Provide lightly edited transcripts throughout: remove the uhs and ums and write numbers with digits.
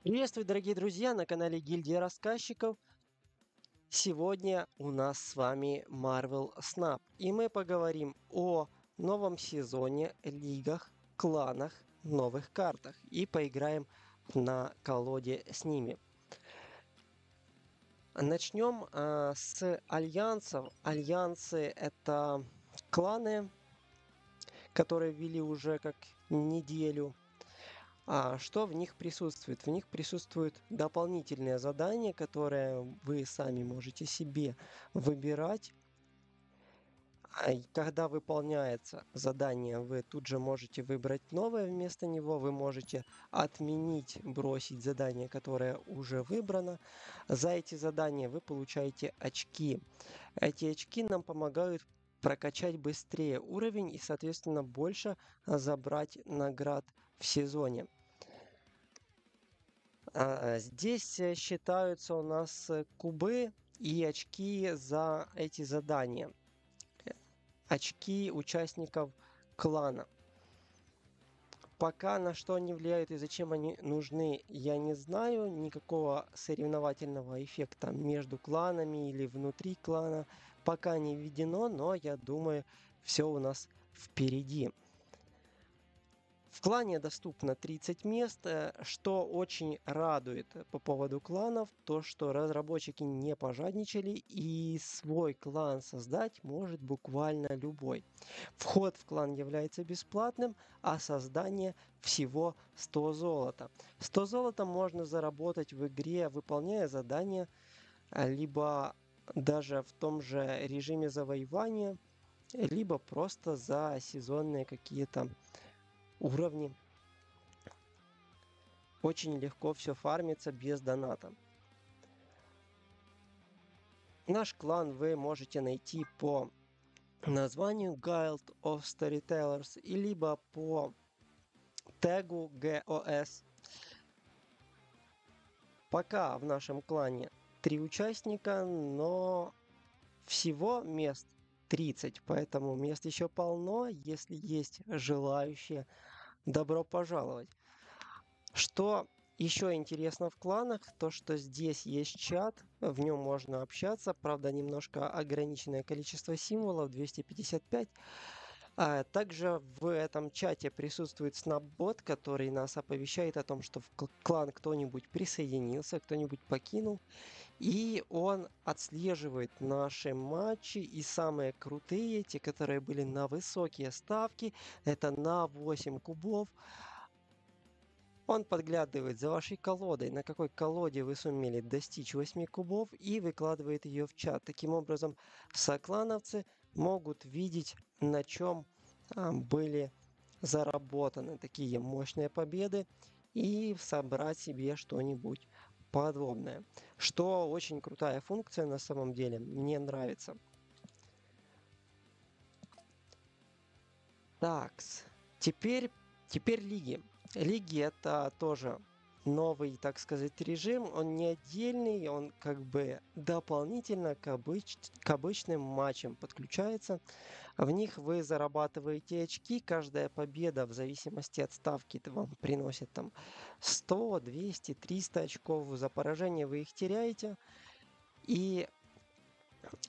Приветствую, дорогие друзья, на канале Гильдия Рассказчиков. Сегодня у нас с вами Marvel Snap, и мы поговорим о новом сезоне, лигах, кланах, новых картах и поиграем на колоде с ними. Начнем с альянсов. Альянсы — это кланы, которые ввели уже как неделю. Что в них присутствует? В них присутствуют дополнительные задания, которые вы сами можете себе выбирать. И когда выполняется задание, вы тут же можете выбрать новое вместо него. Вы можете отменить, бросить задание, которое уже выбрано. За эти задания вы получаете очки. Эти очки нам помогают прокачать быстрее уровень и, соответственно, больше забрать наград в сезоне. Здесь считаются у нас кубы и очки за эти задания. Очки участников клана. Пока на что они влияют и зачем они нужны, я не знаю. Никакого соревновательного эффекта между кланами или внутри клана пока не введено, но я думаю, все у нас впереди. В клане доступно 30 мест, что очень радует по поводу кланов, то что разработчики не пожадничали и свой клан создать может буквально любой. Вход в клан является бесплатным, а создание всего 100 золота. 100 золота можно заработать в игре, выполняя задания, либо даже в том же режиме завоевания, либо просто за сезонные какие-то уровни. Очень легко все фармится без доната. Наш клан вы можете найти по названию Guild of Storytellers и либо по тегу GOS. Пока в нашем клане 3 участника, но всего мест 30, поэтому мест еще полно. Если есть желающие, добро пожаловать. Что еще интересно в кланах, то что здесь есть чат, в нем можно общаться, правда немножко ограниченное количество символов, 255. Также в этом чате присутствует снапбот, который нас оповещает о том, что в клан кто-нибудь присоединился, кто-нибудь покинул, и он отслеживает наши матчи, и самые крутые, те, которые были на высокие ставки, это на 8 кубов. Он подглядывает за вашей колодой, на какой колоде вы сумели достичь 8 кубов, и выкладывает ее в чат. Таким образом, соклановцы могут видеть, на чем были заработаны такие мощные победы, и собрать себе что-нибудь подобное. Что очень крутая функция на самом деле, мне нравится. Такс. Теперь лиги. Лиги — это тоже новый, так сказать, режим. Он не отдельный, он как бы дополнительно к обычным матчам подключается. В них вы зарабатываете очки. Каждая победа, в зависимости от ставки, вам приносит там 100, 200, 300 очков. За поражение вы их теряете. И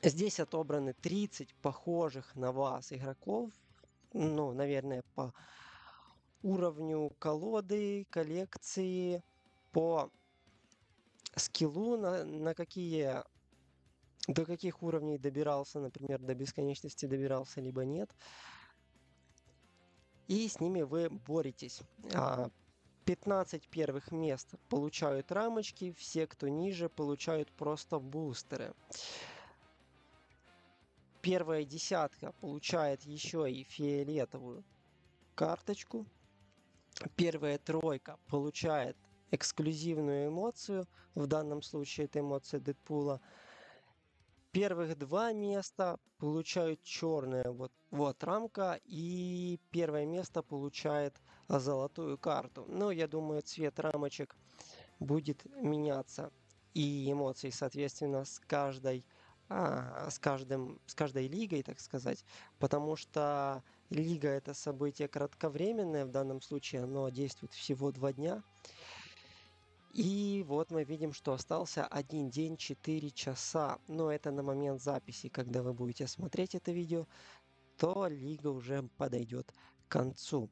здесь отобраны 30 похожих на вас игроков. Ну, наверное, по уровню колоды, коллекции, по скиллу, на какие, до каких уровней добирался, например, до бесконечности добирался, либо нет. И с ними вы боретесь. 15 первых мест получают рамочки, все, кто ниже, получают просто бустеры. Первая десятка получает еще и фиолетовую карточку. Первая тройка получает эксклюзивную эмоцию, в данном случае это эмоция Дэдпула. Первых 2 места получают черная вот рамка, и первое место получает золотую карту. Но я думаю, цвет рамочек будет меняться, и эмоции, соответственно, с каждой лигой, так сказать, потому что лига — это событие кратковременное, в данном случае оно действует всего 2 дня. И вот мы видим, что остался 1 день 4 часа. Но это на момент записи, когда вы будете смотреть это видео, то лига уже подойдет к концу.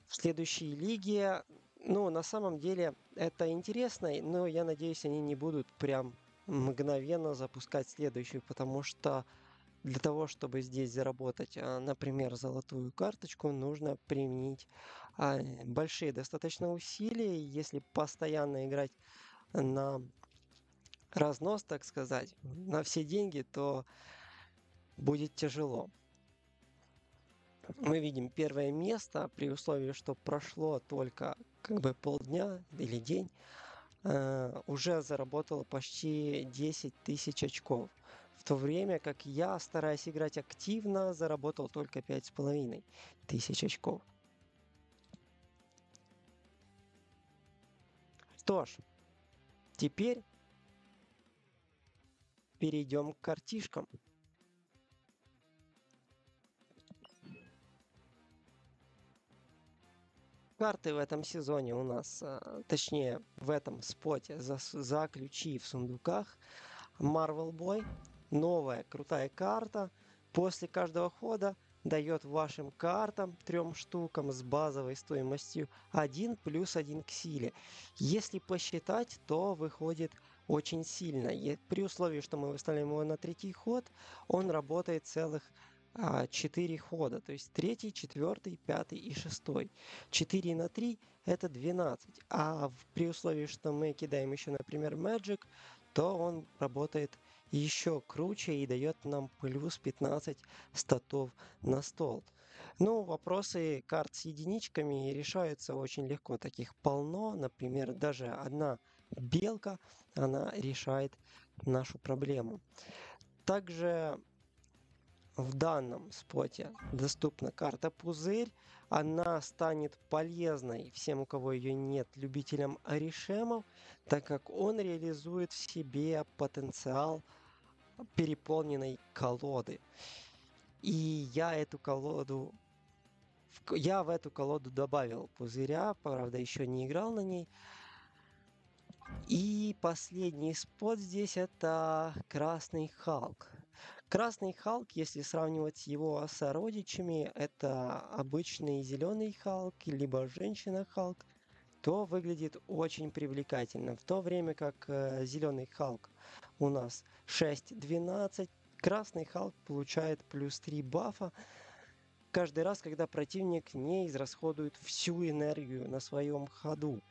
В следующей лиге, ну, на самом деле, это интересно, но я надеюсь, они не будут прям мгновенно запускать следующую, потому что для того, чтобы здесь заработать, например, золотую карточку, нужно применить большие достаточно усилия. Если постоянно играть на разнос, так сказать, на все деньги, то будет тяжело. Мы видим первое место при условии, что прошло только как бы полдня или день, уже заработало почти 10 тысяч очков. В то время как я, стараясь играть активно, заработал только 5500 очков. Что ж, теперь перейдем к картишкам. Карты в этом сезоне у нас, точнее в этом споте за ключи в сундуках. Marvel Boy, новая крутая карта. После каждого хода дает вашим картам 3 штукам с базовой стоимостью 1 плюс 1 к силе. Если посчитать, то выходит очень сильно. И при условии, что мы выставляем его на третий ход, он работает целых 4 хода, то есть третий, четвертый, пятый и шестой. 4 на 3 это 12. При условии, что мы кидаем еще, например, Magic, то он работает еще круче и дает нам плюс 15 статов на стол. Ну, вопросы карт с единичками решаются очень легко. Таких полно. Например, даже одна белка, она решает нашу проблему. Также в данном споте доступна карта Пузырь. Она станет полезной всем, у кого ее нет, любителям орешемов, так как он реализует в себе потенциал переполненной колоды. И я в эту колоду добавил Пузыря, правда, еще не играл на ней. И последний спот здесь это Красный Халк. Красный Халк, если сравнивать его с сородичами, это обычный зеленый Халк, либо женщина Халк, то выглядит очень привлекательно. В то время как зеленый Халк у нас 6-12, красный Халк получает плюс 3 бафа каждый раз, когда противник не израсходует всю энергию на своем ходу.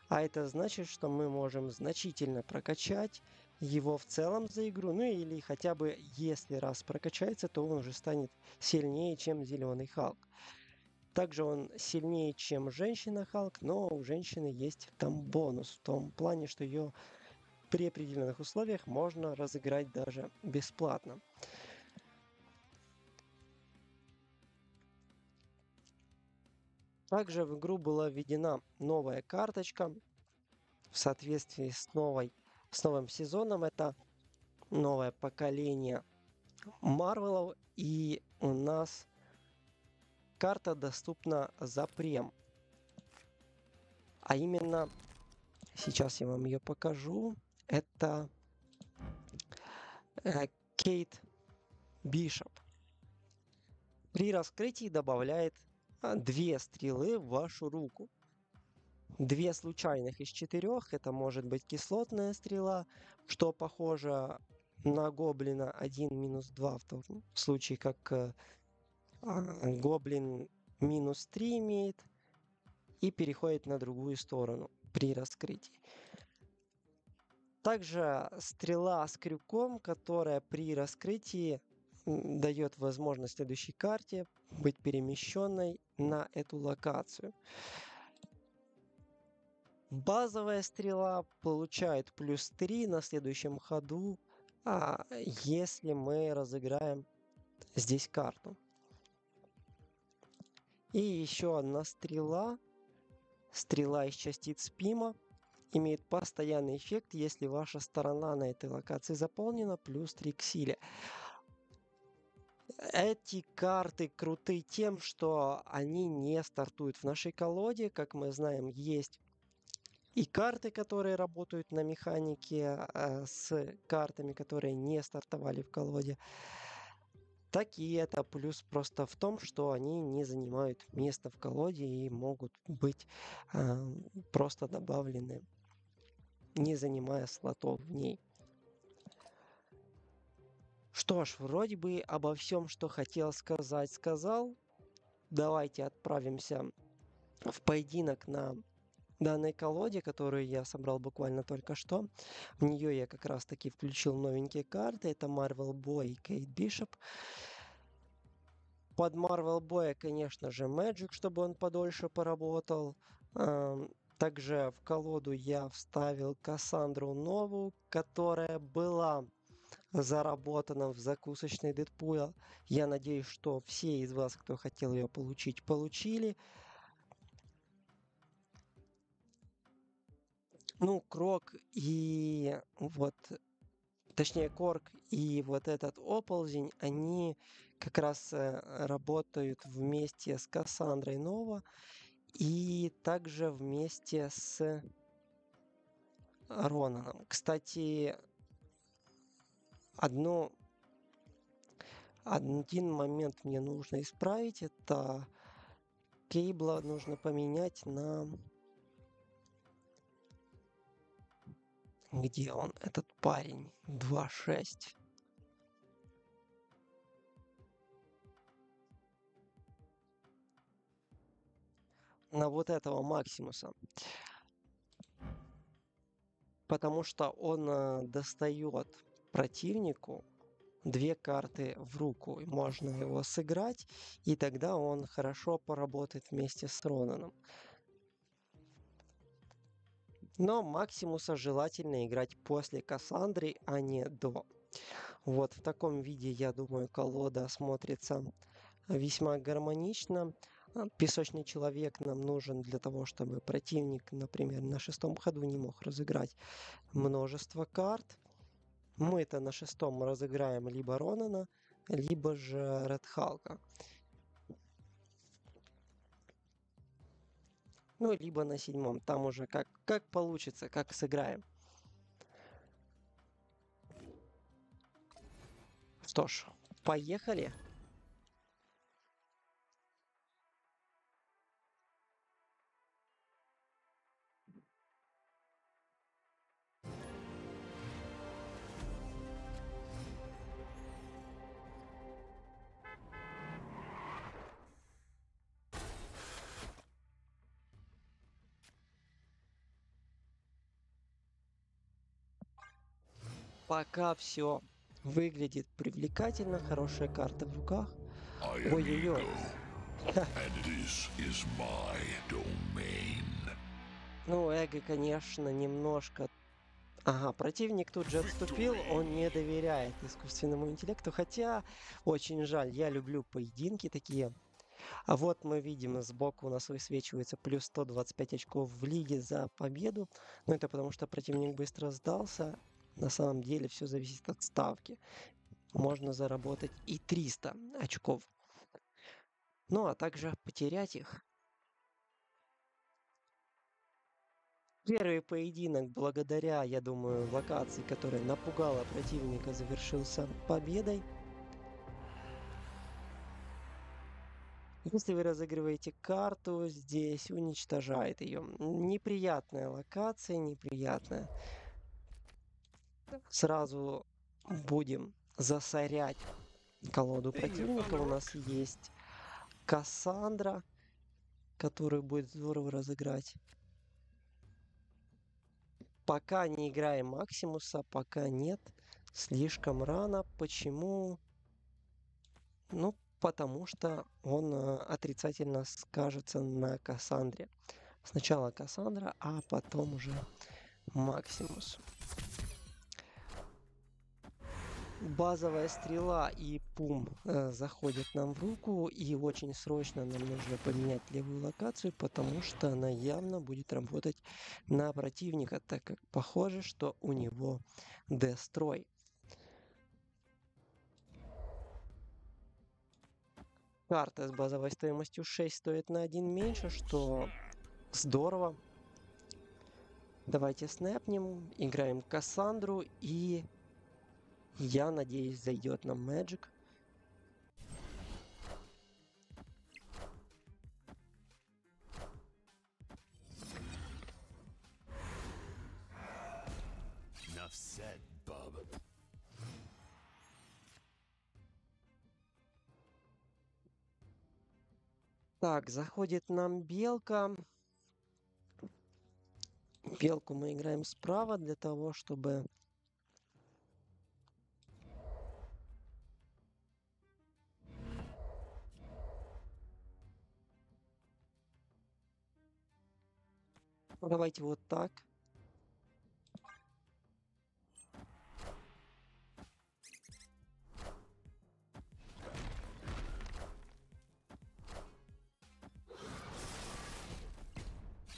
А это значит, что мы можем значительно прокачать его в целом за игру. Ну или хотя бы, если раз прокачается, то он уже станет сильнее, чем зеленый Халк. Также он сильнее, чем женщина Халк, но у женщины есть там бонус. В том плане, что ее при определенных условиях можно разыграть даже бесплатно. Также в игру была введена новая карточка в соответствии с новым сезоном. Это новое поколение Марвелов, и у нас карта доступна за прем. А именно, сейчас я вам ее покажу. Это Кейт Бишоп. При раскрытии добавляет 2 стрелы в вашу руку. 2 случайных из 4. Это может быть кислотная стрела, что похоже на гоблина 1-2 в том случае, как гоблин -3 имеет и переходит на другую сторону при раскрытии. Также стрела с крюком, которая при раскрытии дает возможность следующей карте быть перемещенной на эту локацию. Базовая стрела получает плюс 3 на следующем ходу, если мы разыграем здесь карту. И еще одна стрела из частиц ПИМа, имеет постоянный эффект, если ваша сторона на этой локации заполнена, плюс 3 к силе. Эти карты круты тем, что они не стартуют в нашей колоде. Как мы знаем, есть и карты, которые работают на механике, с картами, которые не стартовали в колоде. Так и это плюс просто в том, что они не занимают место в колоде и могут быть просто добавлены, не занимая слотов в ней. Что ж, вроде бы обо всем, что хотел сказать, сказал. Давайте отправимся в поединок на данной колоде, которую я собрал буквально только что. В нее я как раз таки включил новенькие карты. Это Marvel Boy и Кейт Бишоп. Под Marvel Boy, конечно же, Magic, чтобы он подольше поработал. Также в колоду я вставил Кассандру Нову, которая была заработана в закусочной Дэдпула. Я надеюсь, что все из вас, кто хотел ее получить, получили. Ну, Крок и вот, точнее, Корк и вот этот Оползень, они как раз работают вместе с Кассандрой Нова и также вместе с Ронаном. Кстати, один момент мне нужно исправить. Это Кейбла нужно поменять на... Где он, этот парень? 2.6. На вот этого Максимуса. Потому что он достает противнику 2 карты в руку. И можно его сыграть, и тогда он хорошо поработает вместе с Ронаном. Но Максимуса желательно играть после Кассандры, а не до. Вот в таком виде, я думаю, колода смотрится весьма гармонично. Песочный человек нам нужен для того, чтобы противник, например, на 6-м ходу не мог разыграть множество карт. Мы-то на 6-м разыграем либо Ронана, либо же Ред Халка. Ну, либо на 7-м. Там уже как получится, как сыграем. Что ж, поехали. Пока все выглядит привлекательно, хорошая карта в руках. Ой-ой-ой. Ну, эго, конечно, немножко... Ага, противник тут же отступил, он не доверяет искусственному интеллекту, хотя очень жаль, я люблю поединки такие. А вот мы видим, сбоку у нас высвечивается плюс 125 очков в лиге за победу. Но это потому, что противник быстро сдался. На самом деле все зависит от ставки. Можно заработать и 300 очков. Ну, а также потерять их. Первый поединок, благодаря, я думаю, локации, которая напугала противника, завершился победой. Если вы разыгрываете карту, здесь уничтожает ее. Неприятная локация, неприятная. Сразу будем засорять колоду противника. У нас есть Кассандра, которую будет здорово разыграть. Пока не играем Максимуса, пока нет. Слишком рано. Почему? Ну, потому что он отрицательно скажется на Кассандре. Сначала Кассандра, а потом уже Максимус. Базовая стрела и пум заходят нам в руку, и очень срочно нам нужно поменять левую локацию, потому что она явно будет работать на противника, так как похоже, что у него дестрой. Карта с базовой стоимостью 6 стоит на 1 меньше, что здорово. Давайте снэпнем, играем Кассандру, и я надеюсь, зайдет нам Magic. Enough said, bub. Так, заходит нам белка. Белку мы играем справа для того, чтобы... Давайте вот так.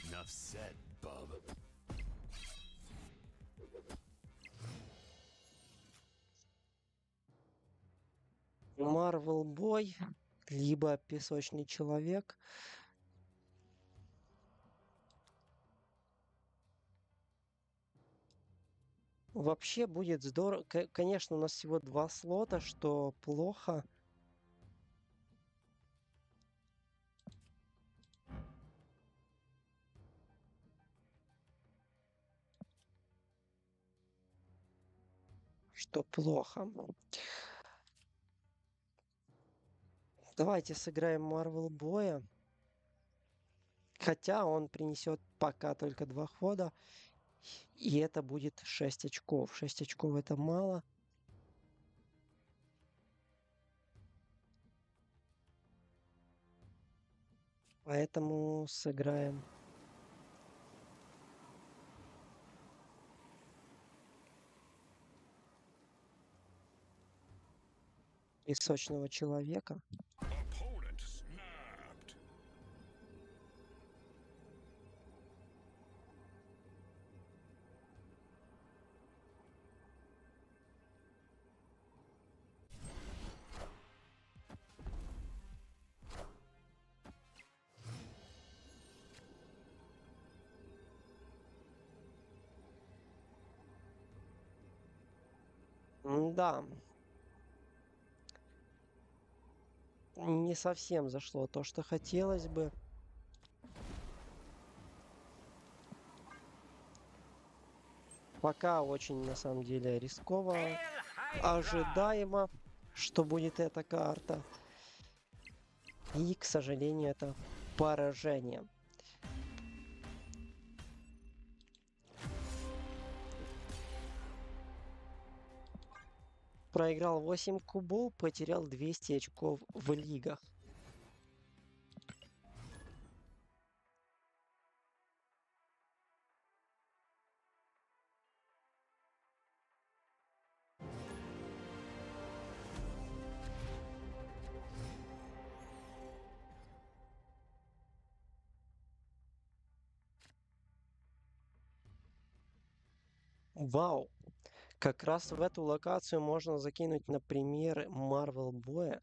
Enough said, bub. Марвел Бой, либо Песочный Человек. Вообще будет здорово. Конечно, у нас всего 2 слота, что плохо. Что плохо. Давайте сыграем Марвел Боя. Хотя он принесет пока только 2 хода. И это будет 6 очков. 6 очков это мало. Поэтому сыграем Песочного Человека. Opponent snapped. Да. Не совсем зашло то, что хотелось бы. Пока очень, на самом деле, рисково. Ожидаемо, что будет эта карта. И, к сожалению, это поражение. Проиграл 8 кубов, потерял 200 очков в лигах. Вау! Как раз в эту локацию можно закинуть, например, Marvel Boy.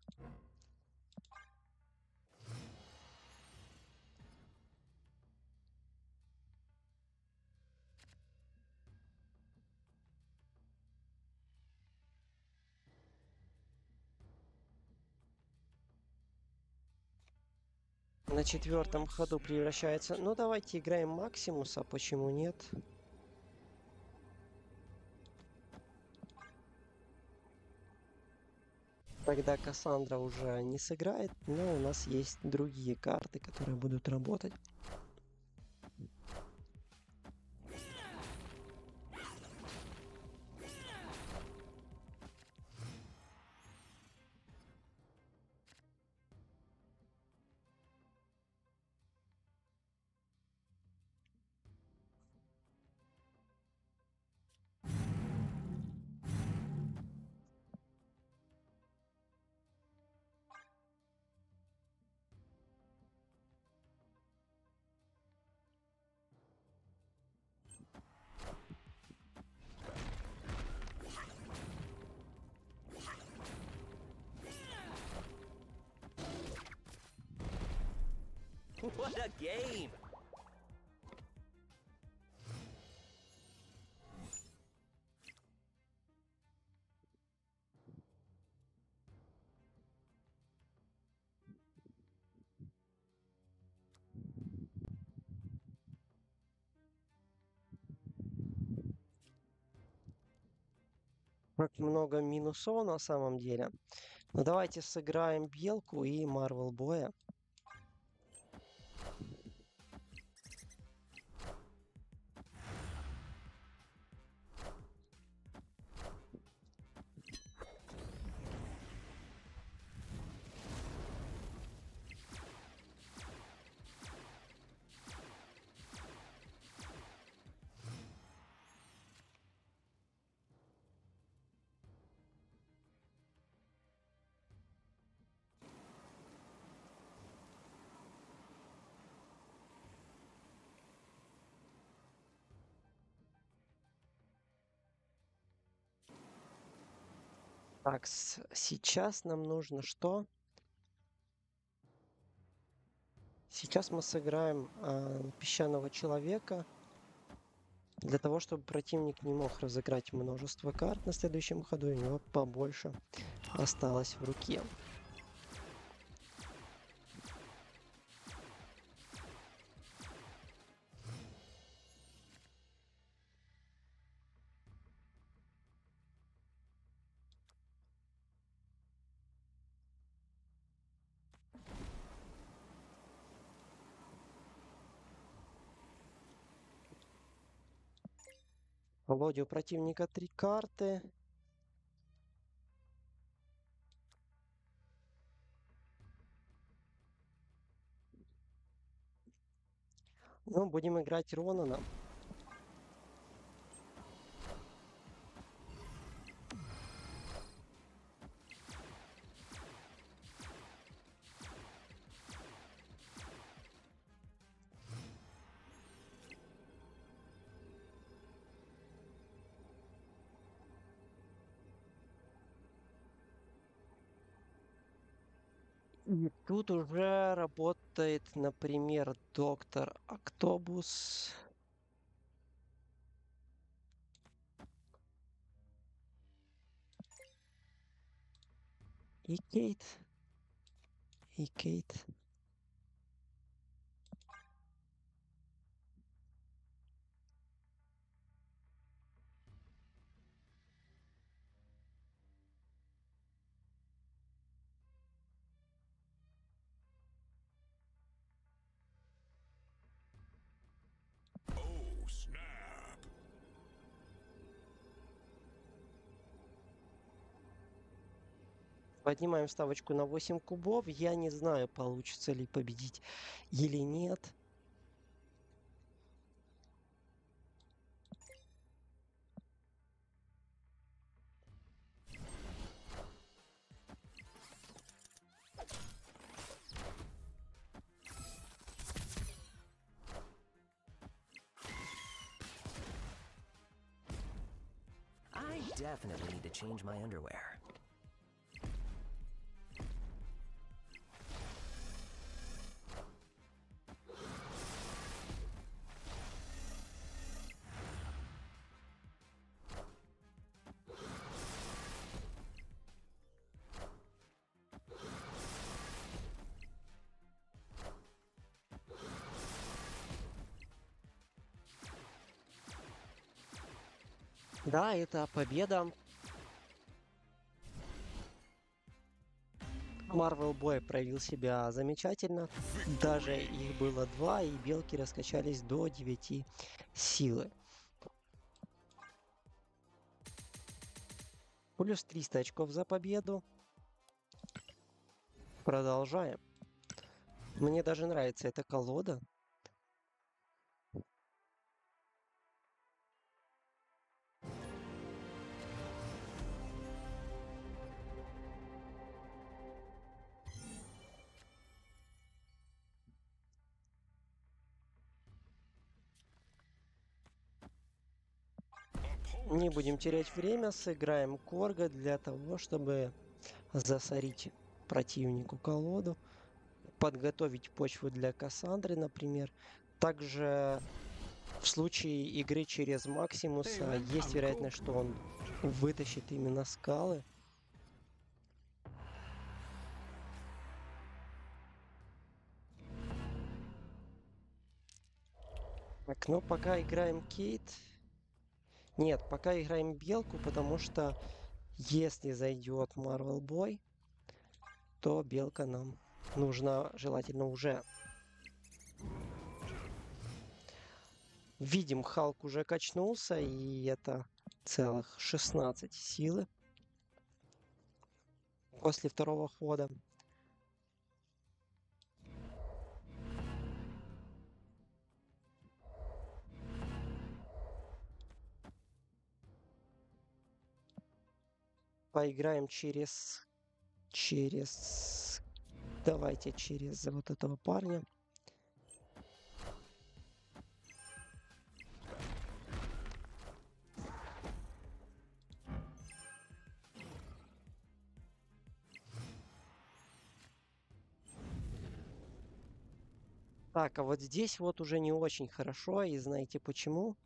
На 4-м ходу превращается. Ну, давайте играем Максимуса, почему нет? Тогда Кассандра уже не сыграет, но у нас есть другие карты, которые будут работать. What a game! Как много минусов на самом деле. Ну, давайте сыграем белку и Марвел боя. Так, сейчас нам нужно что? Сейчас мы сыграем песчаного человека для того, чтобы противник не мог разыграть множество карт на следующем ходу, и у него побольше осталось в руке. Володя, у противника 3 карты. Ну, будем играть Ронана. И тут уже работает, например, Доктор Октобус. И Кейт. И Кейт. Oh, snap. Поднимаем ставочку на 8 кубов. Я не знаю, получится ли победить или нет. I definitely need to change my underwear. Да, это победа. Марвел Бой проявил себя замечательно. Даже их было 2, и белки раскачались до 9 силы. Плюс 300 очков за победу. Продолжаем. Мне даже нравится эта колода. Не будем терять время, сыграем Корга для того, чтобы засорить противнику колоду. подготовить почву для Кассандры, например. Также в случае игры через Максимуса есть вероятность, что он вытащит именно скалы. Так, ну пока играем Кейт. Нет, пока играем Белку, потому что если зайдет Marvel Boy, то Белка нам нужна желательно уже. Видим, Халк уже качнулся, и это целых 16 силы после второго хода. Поиграем давайте через вот этого парня. Так, а вот здесь вот уже не очень хорошо, и знаете почему?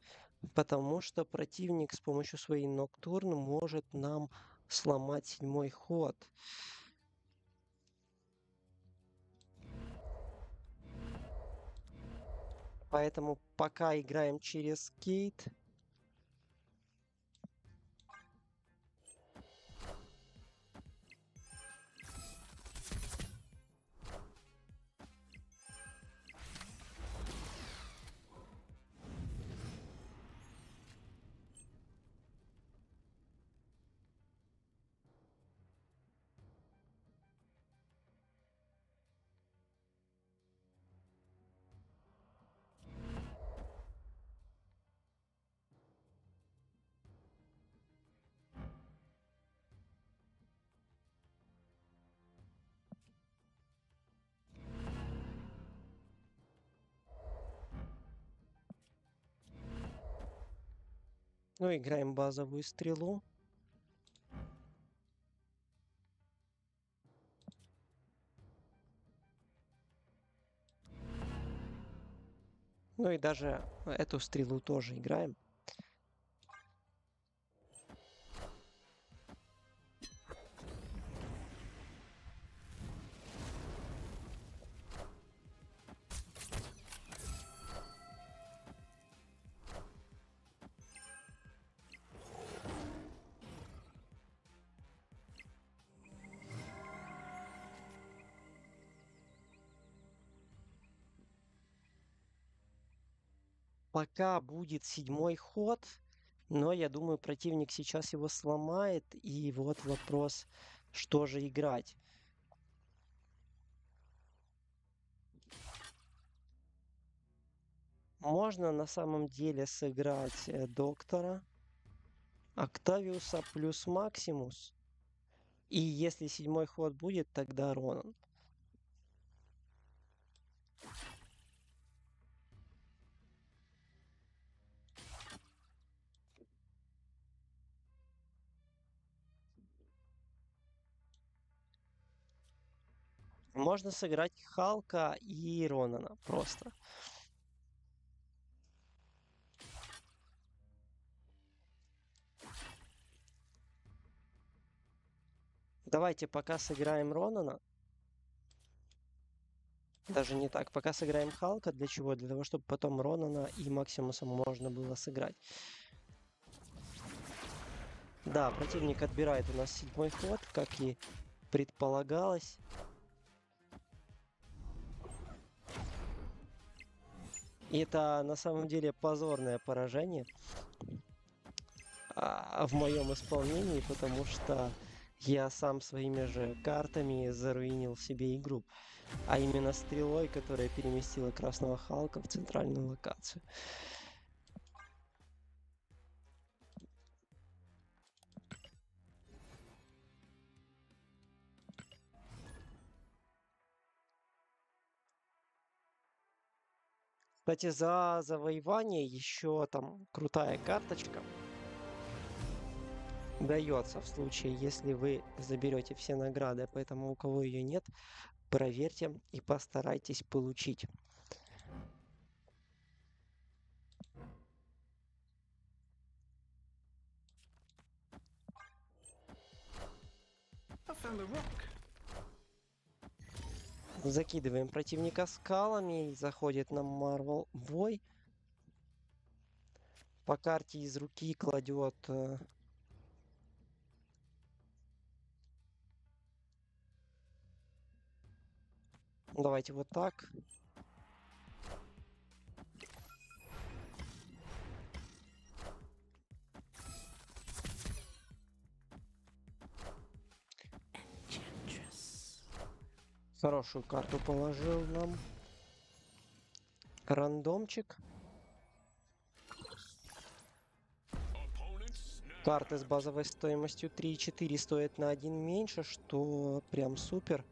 Потому что противник с помощью своей Ноктурн может нам сломать 7-й ход. Поэтому пока играем через Кейт. Ну, играем базовую стрелу. Ну и даже эту стрелу тоже играем. Пока будет 7-й ход, но я думаю, противник сейчас его сломает. И вот вопрос, что же играть. Можно на самом деле сыграть Доктора, Октавиуса плюс Максимус. И если 7-й ход будет, тогда Ронан. Можно сыграть Халка и Ронана просто. Давайте пока сыграем Ронана. Даже не так. Пока сыграем Халка. Для чего? Для того, чтобы потом Ронана и Максимуса можно было сыграть. Да, противник отбирает у нас 7-й ход, как и предполагалось. И это на самом деле позорное поражение в моем исполнении, потому что я сам своими же картами заруинил себе игру. А именно стрелой, которая переместила Красного Халка в центральную локацию. Кстати, за завоевание еще там крутая карточка дается в случае, если вы заберете все награды. Поэтому у кого ее нет, проверьте и постарайтесь получить. I found a rock. Закидываем противника скалами и заходит на Marvel Boy. По карте из руки кладет давайте вот так. Хорошую карту положил нам. Рандомчик. Opponent snapped. Карты с базовой стоимостью 3,4 стоят на 1 меньше, что прям супер.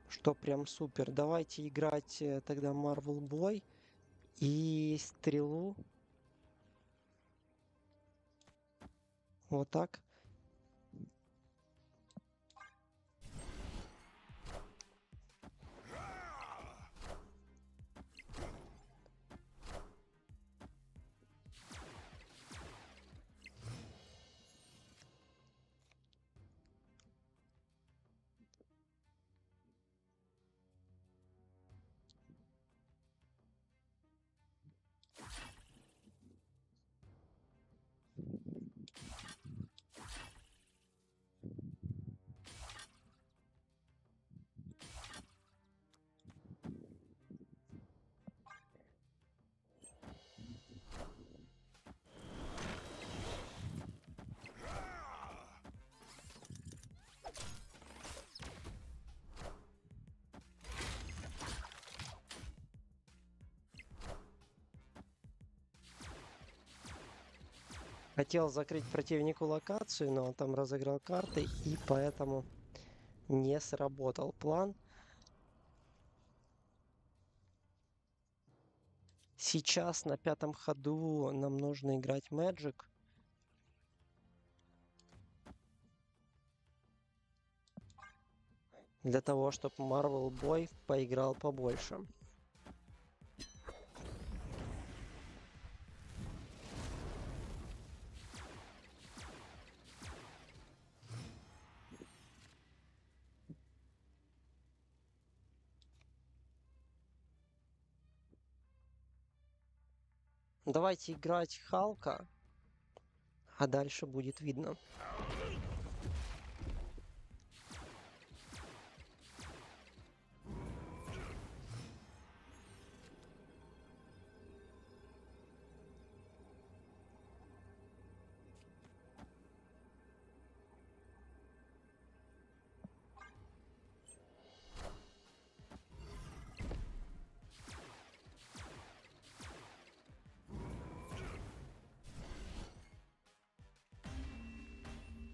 Что прям супер. Давайте играть тогда Marvel Boy и стрелу. Вот так. Хотел закрыть противнику локацию, но он там разыграл карты, и поэтому не сработал план. Сейчас на 5-м ходу нам нужно играть Magic. Для того, чтобы Marvel Boy поиграл побольше. Давайте играть Халка, а дальше будет видно.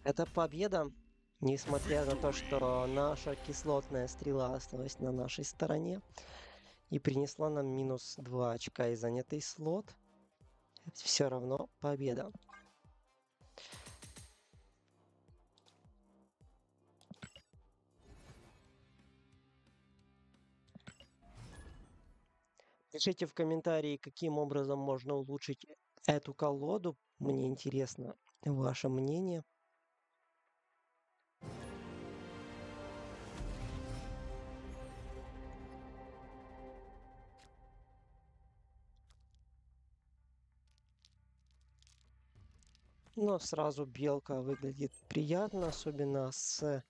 Это победа, несмотря на то, что наша кислотная стрела осталась на нашей стороне и принесла нам минус 2 очка и занятый слот. Все равно победа. Пишите в комментарии, каким образом можно улучшить эту колоду. Мне интересно ваше мнение. Но сразу белка выглядит приятно, особенно с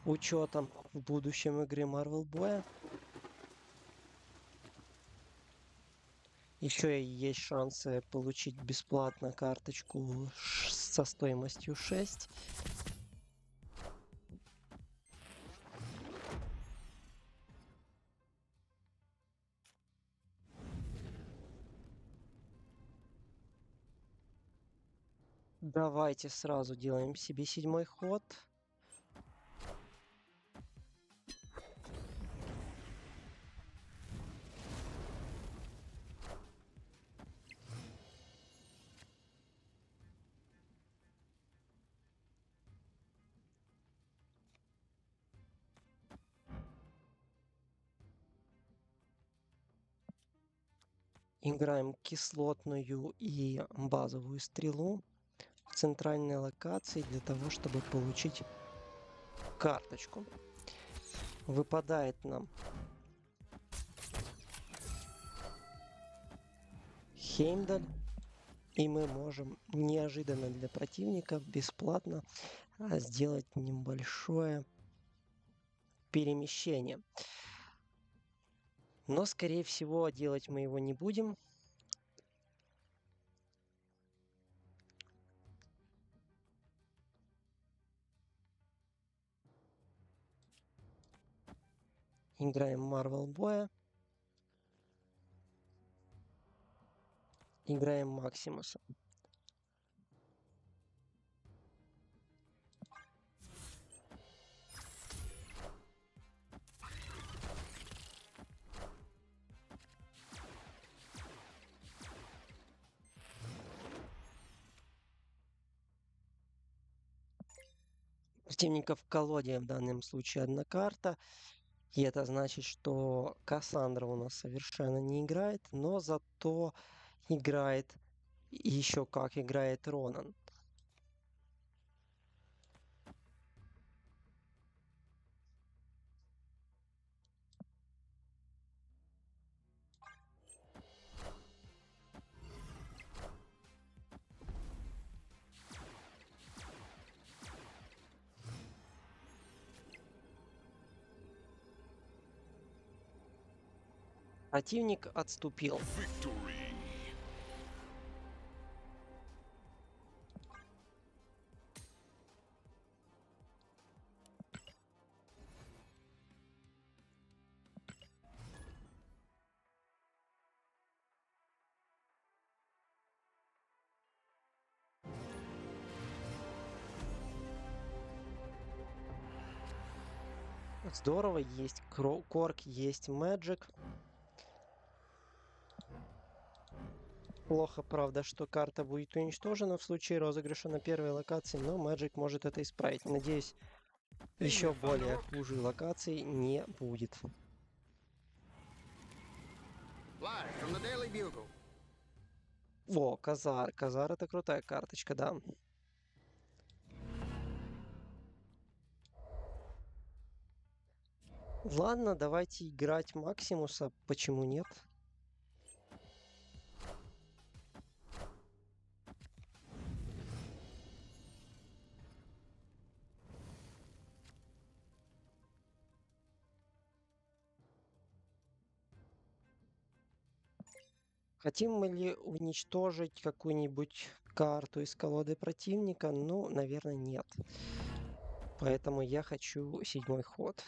учетом в будущем игры Marvel Boy. Еще есть шансы получить бесплатно карточку со стоимостью 6. Давайте сразу делаем себе 7-й ход. Играем кислотную и базовую стрелу в центральной локации для того, чтобы получить карточку. Выпадает нам Хеймдаль, и мы можем неожиданно для противника бесплатно сделать небольшое перемещение. Но, скорее всего, делать мы его не будем. Играем Marvel Боя. Играем Максимуса. Противника в колоде в данном случае одна карта. И это значит, что Кассандра у нас совершенно не играет, но зато играет, еще как играет Ронан. Противник отступил. Victory. Здорово, есть Корк, есть Мэджик. Плохо, правда, что карта будет уничтожена в случае розыгрыша на первой локации, но Мэджик может это исправить. Надеюсь, еще более хуже локаций не будет. Live from the Daily Bugle. О, Казар. Казар — это крутая карточка, да. Ладно, давайте играть Максимуса. Почему нет? Хотим мы ли уничтожить какую-нибудь карту из колоды противника? Ну, наверное, нет. Поэтому я хочу 7-й ход.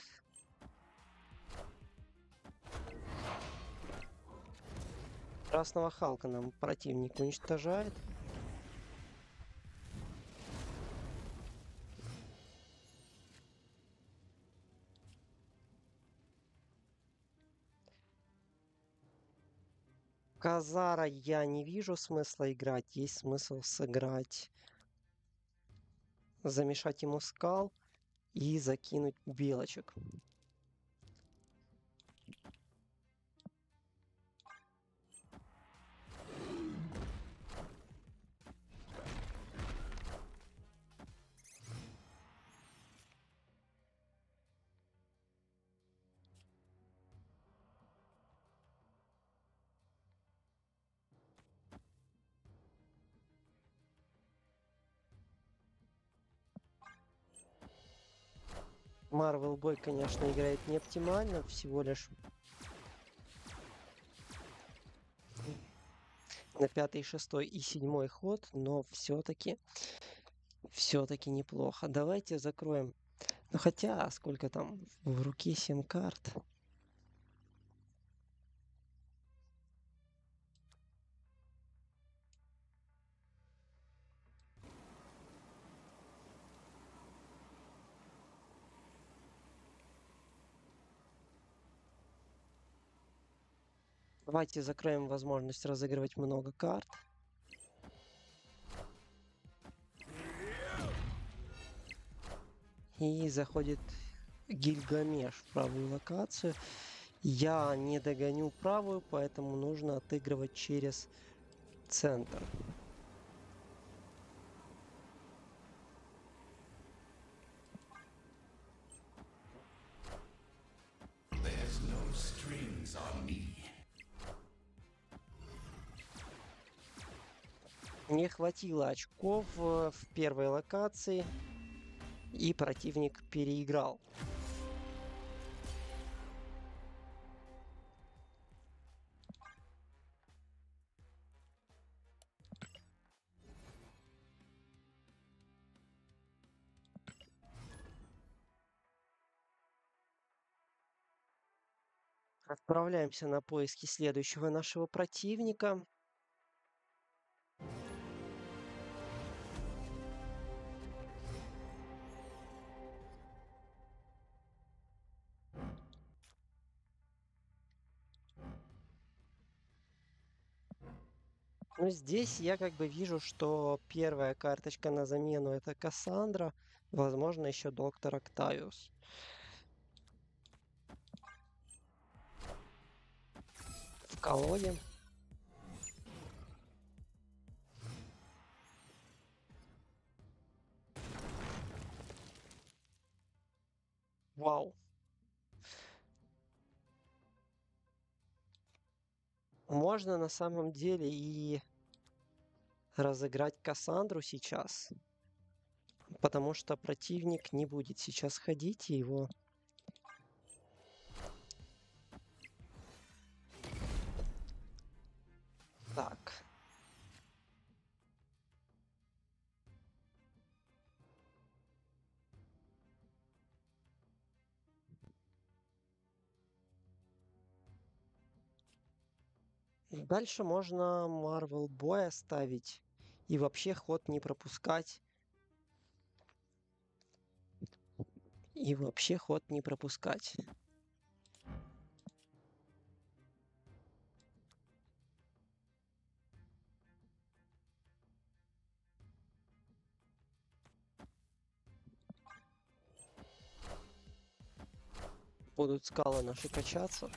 Красного Халка нам противник уничтожает. Казара я не вижу смысла играть. Есть смысл сыграть, замешать ему скал и закинуть белочек. Marvel Boy, конечно, играет не оптимально, всего лишь на 5-й, 6-й и 7-й ход, но все-таки неплохо. Давайте закроем. Ну хотя, сколько там в руке 7 карт. Давайте закроем возможность разыгрывать много карт. И заходит Гильгамеш в правую локацию. Я не догоню правую, поэтому нужно отыгрывать через центр. Не хватило очков в первой локации, и противник переиграл. Отправляемся на поиски следующего нашего противника. Ну, здесь я как бы вижу, что первая карточка на замену это Кассандра, возможно, еще доктор Октавиус. В колоде. Вау. Можно на самом деле и разыграть Кассандру сейчас, потому что противник не будет сейчас ходить, и его... Так. Дальше можно Marvel Boy оставить и вообще ход не пропускать. И вообще ход не пропускать. Будут скалы наши качаться.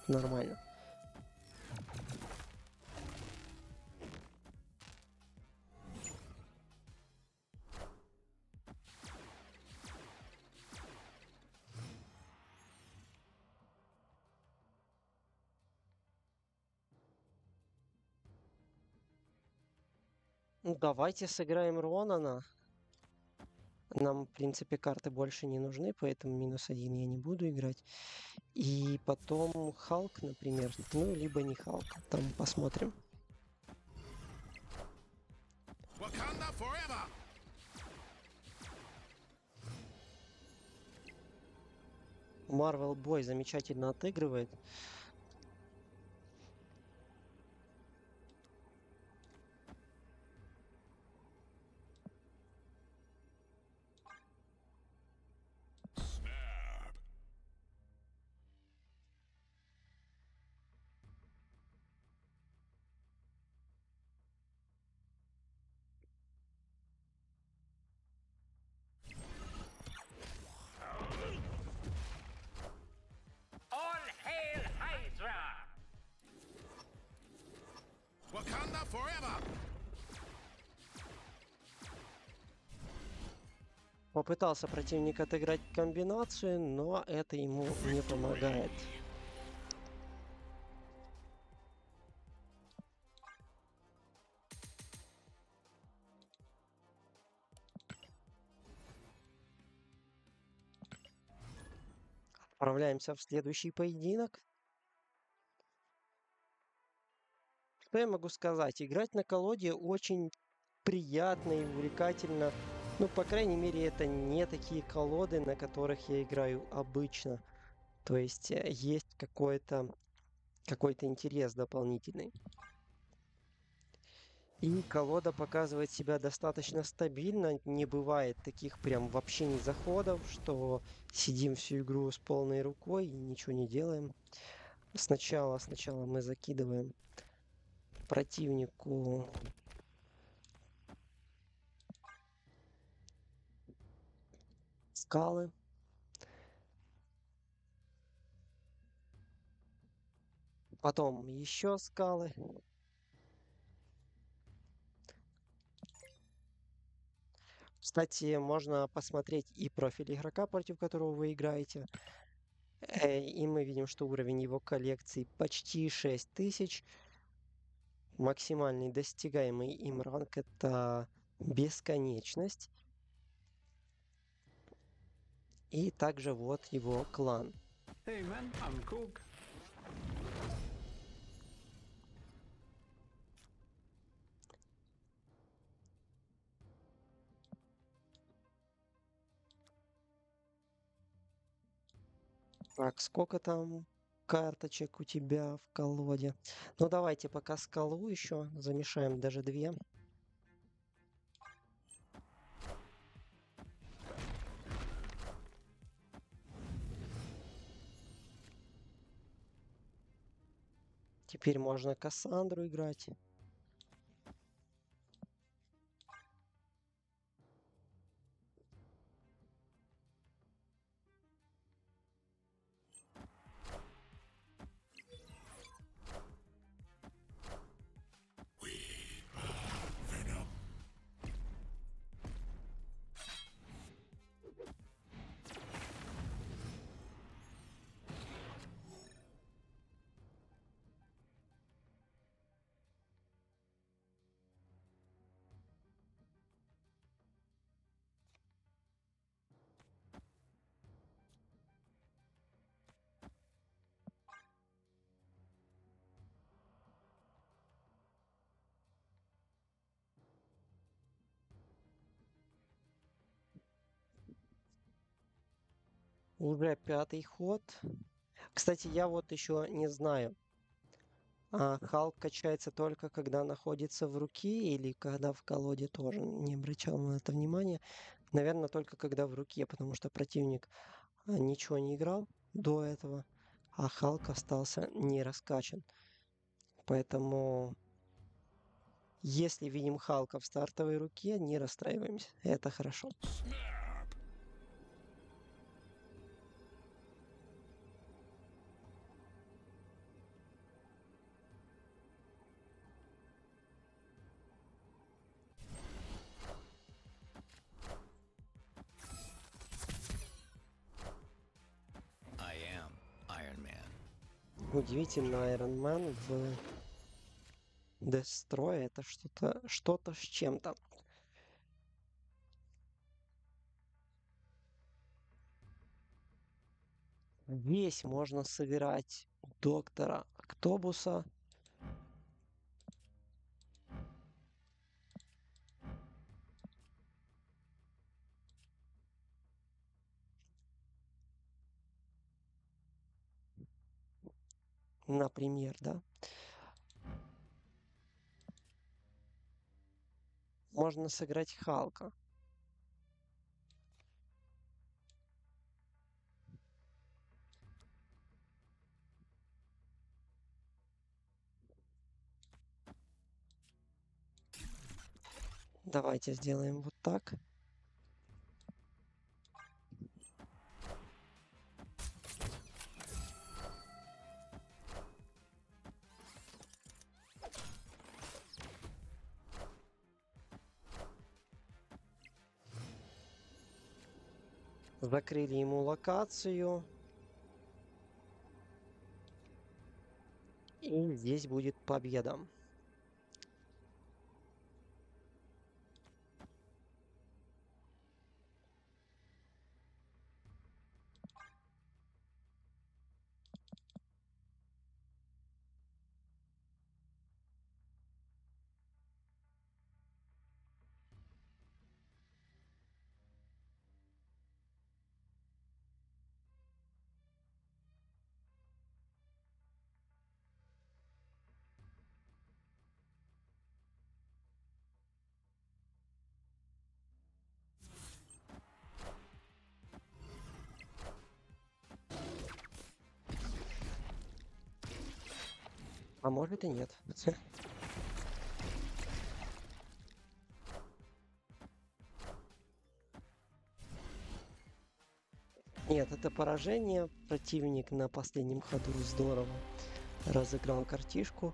Нормально. Ну, давайте сыграем Ронана. Нам, в принципе, карты больше не нужны, поэтому -1 я не буду играть. И потом Халк, например. Ну, либо не Халк. Там посмотрим. Wakanda forever! Marvel Boy замечательно отыгрывает. Snap. All hail Hydra! Wakanda forever! Попытался противник отыграть комбинацию, но это ему не помогает. Отправляемся в следующий поединок. Что я могу сказать? Играть на колоде очень приятно и увлекательно. Ну, по крайней мере, это не такие колоды, на которых я играю обычно. То есть есть какой-то интерес дополнительный. И колода показывает себя достаточно стабильно. Не бывает таких прям вообще не заходов, что сидим всю игру с полной рукой и ничего не делаем. Сначала мы закидываем противнику скалы. Потом еще скалы. Кстати, можно посмотреть и профиль игрока, против которого вы играете. И мы видим, что уровень его коллекции почти 6000. Максимальный достигаемый им ранг — это бесконечность. И также вот его клан. Hey man, I'm Cook. Так, сколько там карточек у тебя в колоде? Ну, давайте пока скалу еще замешаем, даже 2. Теперь можно Кассандру играть. Уже 5-й ход. Кстати, я вот еще не знаю. Халк качается только когда находится в руке или когда в колоде тоже? Не обращал на это внимания. Наверное, только когда в руке, потому что противник ничего не играл до этого, а Халк остался не раскачан. Поэтому, если видим Халка в стартовой руке, не расстраиваемся. Это хорошо. I am Iron Man. Удивительно, Iron Man в Destroy — это что-то с чем-то. Здесь можно собирать доктора Октобуса. Например, да. Можно сыграть Халка. Давайте сделаем вот так. Закрыли ему локацию. И здесь будет победа. А может и нет. Нет, это поражение. Противник на последнем ходу здорово разыграл картишку.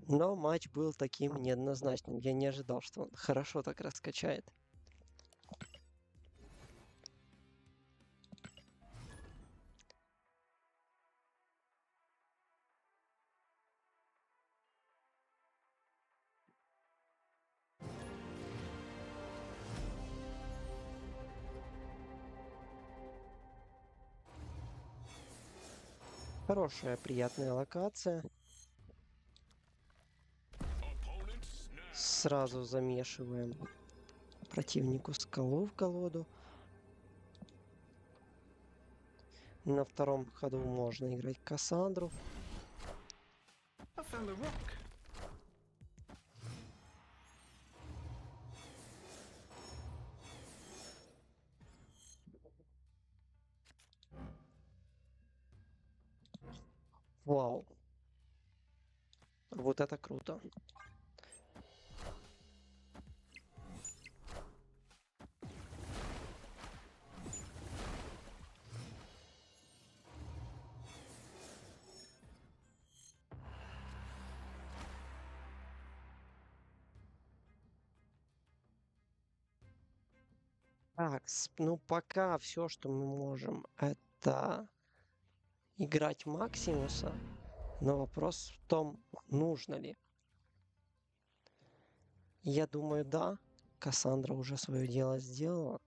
Но матч был таким неоднозначным. Я не ожидал, что он хорошо так раскачает. Хорошая, приятная локация. Opponent snap. Сразу замешиваем противнику скалу в колоду. На втором ходу можно играть Кассандру. I found a rock. Вау. Вот это круто. Так, ну пока все, что мы можем, это играть Максимуса. Но вопрос в том, нужно ли. Я думаю, да. Кассандра уже свое дело сделала.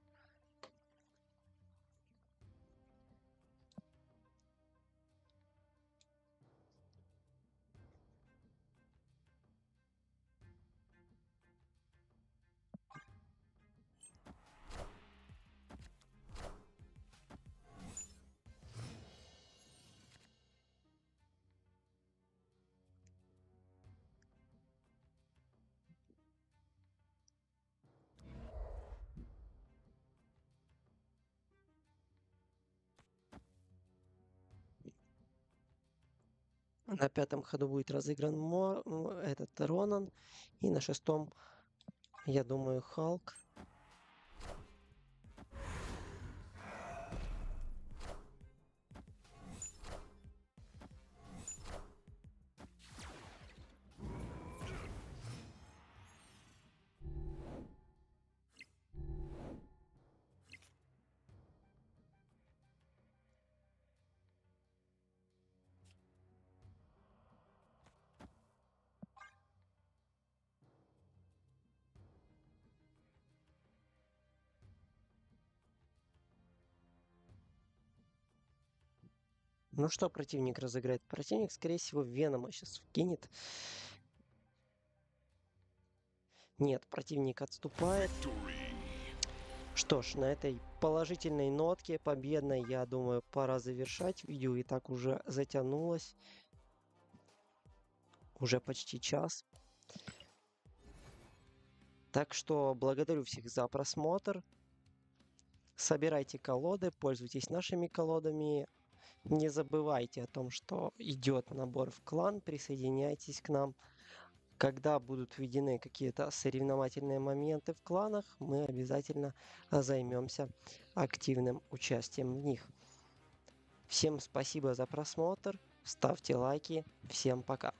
На пятом ходу будет разыгран этот Ронан. И на шестом, я думаю, Халк. Ну что противник разыграет? Противник, скорее всего, Венома сейчас вкинет. Нет, противник отступает. Что ж, на этой положительной нотке победной, я думаю, пора завершать. Видео и так уже затянулось. Уже почти час. Так что благодарю всех за просмотр. Собирайте колоды, пользуйтесь нашими колодами. Не забывайте о том, что идет набор в клан, присоединяйтесь к нам. Когда будут введены какие-то соревновательные моменты в кланах, мы обязательно займемся активным участием в них. Всем спасибо за просмотр, ставьте лайки, всем пока.